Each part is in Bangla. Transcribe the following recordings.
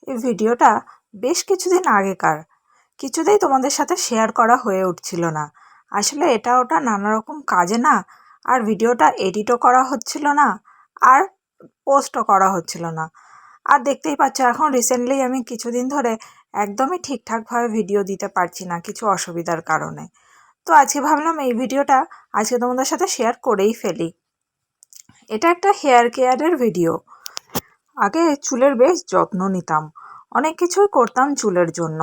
এই ভিডিওটা বেশ কিছুদিন আগেকার। কিছুতেই তোমাদের সাথে শেয়ার করা হয়ে উঠছিল না। আসলে এটা ওটা নানা রকম কাজে না আর ভিডিওটা এডিটও করা হচ্ছিল না আর পোস্টও করা হচ্ছিল না। আর দেখতেই পাচ্ছ এখন রিসেন্টলি আমি কিছুদিন ধরে একদমই ঠিকঠাকভাবে ভিডিও দিতে পারছি না কিছু অসুবিধার কারণে। তো আজকে ভাবলাম এই ভিডিওটা আজকে তোমাদের সাথে শেয়ার করেই ফেলি। এটা একটা হেয়ার কেয়ারের ভিডিও। আগে চুলের বেশ যত্ন নিতাম, অনেক কিছুই করতাম চুলের জন্য।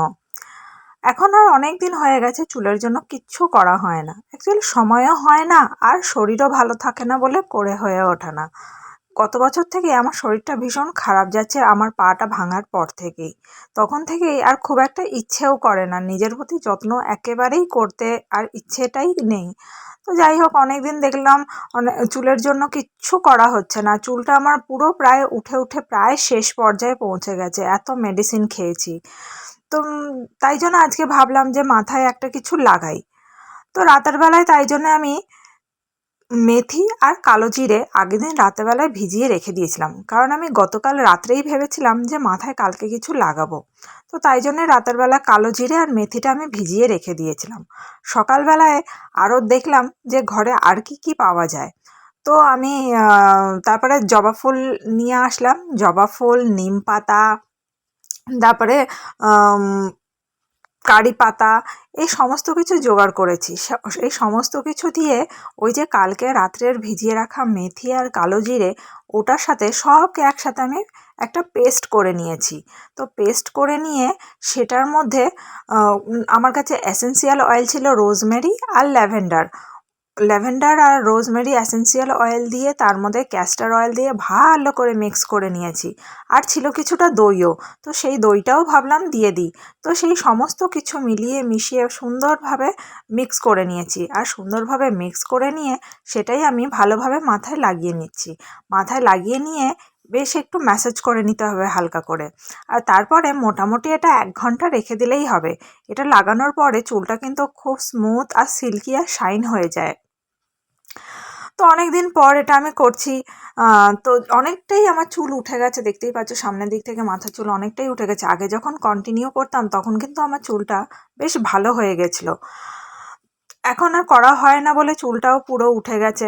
এখন আর অনেক দিন হয়ে গেছে চুলের জন্য কিচ্ছু করা হয় না। অ্যাকচুয়ালি সময়ও হয় না আর শরীরও ভালো থাকে না বলে করে হয়ে ওঠে না। গত বছর থেকে আমার শরীরটা ভীষণ খারাপ যাচ্ছে, আমার পাটা ভাঙার পর থেকেই। তখন থেকেই আর খুব একটা ইচ্ছেও করে না, নিজের প্রতি যত্ন একেবারেই করতে আর ইচ্ছেটাই নেই। তো যাই হোক, অনেক দিন দেখলাম চুলের জন্য কিচ্ছু করা হচ্ছে না। চুলটা আমার পুরো প্রায় উঠে উঠে প্রায় শেষ পর্যায়ে পৌঁছে গেছে, এত মেডিসিন খেয়েছি। তো তাই জন্য আজকে ভাবলাম যে মাথায় একটা কিছু লাগাই। তো রাতের বেলায় তাই জন্য আমি মেথি আর কালো জিরে আগের দিন রাতের বেলায় ভিজিয়ে রেখে দিয়েছিলাম, কারণ আমি গতকাল রাত্রেই ভেবেছিলাম যে মাথায় কালকে কিছু লাগাবো। তো তাই জন্যে রাতের বেলা কালো জিরে আর মেথিটা আমি ভিজিয়ে রেখে দিয়েছিলাম। সকালবেলায় আরও দেখলাম যে ঘরে আর কি কি পাওয়া যায়। তো আমি তারপরে জবা ফুল নিয়ে আসলাম, জবা ফুল, নিম পাতা, তারপরে কারি পাতা, এই সমস্ত কিছু জোগাড় করেছি। এই সমস্ত কিছু দিয়ে ওই যে কালকে রাত্রের ভিজিয়ে রাখা মেথি আর কালো জিরে, ওটার সাথে সবকে একসাথে আমি একটা পেস্ট করে নিয়েছি। তো পেস্ট করে নিয়ে সেটার মধ্যে আমার কাছে এসেন্সিয়াল অয়েল ছিল রোজমেরি আর ল্যাভেন্ডার আর রোজমেরি এসেন্সিয়াল অয়েল দিয়ে তার মধ্যে ক্যাস্টর অয়েল দিয়ে ভালো করে মিক্স করে নিয়েছি। আর ছিল কিছুটা দইও, তো সেই দইটাও ভাবলাম দিয়ে দিই। তো সেই সমস্ত কিছু মিলিয়ে মিশিয়ে সুন্দরভাবে মিক্স করে নিয়েছি। আর সুন্দরভাবে মিক্স করে নিয়ে সেটাই আমি ভালোভাবে মাথায় লাগিয়ে নিচ্ছি। মাথায় লাগিয়ে নিয়ে বেশ একটু ম্যাসাজ করে নিতে হবে হালকা করে। আর তারপরে মোটামুটি এটা 1 ঘন্টা রেখে দিলেই হবে। এটা লাগানোর পরে চুলটা কিন্তু খুব স্মুথ আর সিল্কি আর শাইন হয়ে যায়। তো অনেক দিন পর এটা আমি করছি। তো অনেকটাই আমার চুল উঠে গেছে, দেখতেই পাচ্ছ সামনের দিক থেকে মাথার চুল অনেকটাই উঠে গেছে। আগে যখন কন্টিনিউ করতাম তখন কিন্তু আমার চুলটা বেশ ভালো হয়ে গেছিলো। এখন আর করা হয় না বলে চুলটাও পুরো উঠে গেছে।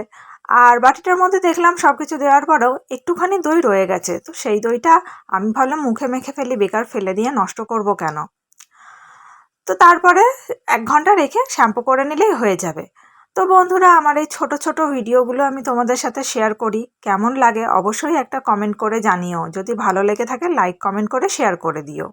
আর বাটিটার মধ্যে দেখলাম সব কিছু দেওয়ার পরেও একটুখানি দই রয়ে গেছে। তো সেই দইটা আমি ভাবলাম মুখে মেখে ফেলি, বেকার ফেলে দিয়ে নষ্ট করব কেন। তো তারপরে 1 ঘন্টা রেখে শ্যাম্পু করে নিলেই হয়ে যাবে। তো বন্ধুরা, আমার এই ছোট ছোট ভিডিওগুলো আমি তোমাদের সাথে শেয়ার করি। কেমন লাগে অবশ্যই একটা কমেন্ট করে জানিও। যদি ভালো লেগে থাকে লাইক কমেন্ট করে শেয়ার করে দিও।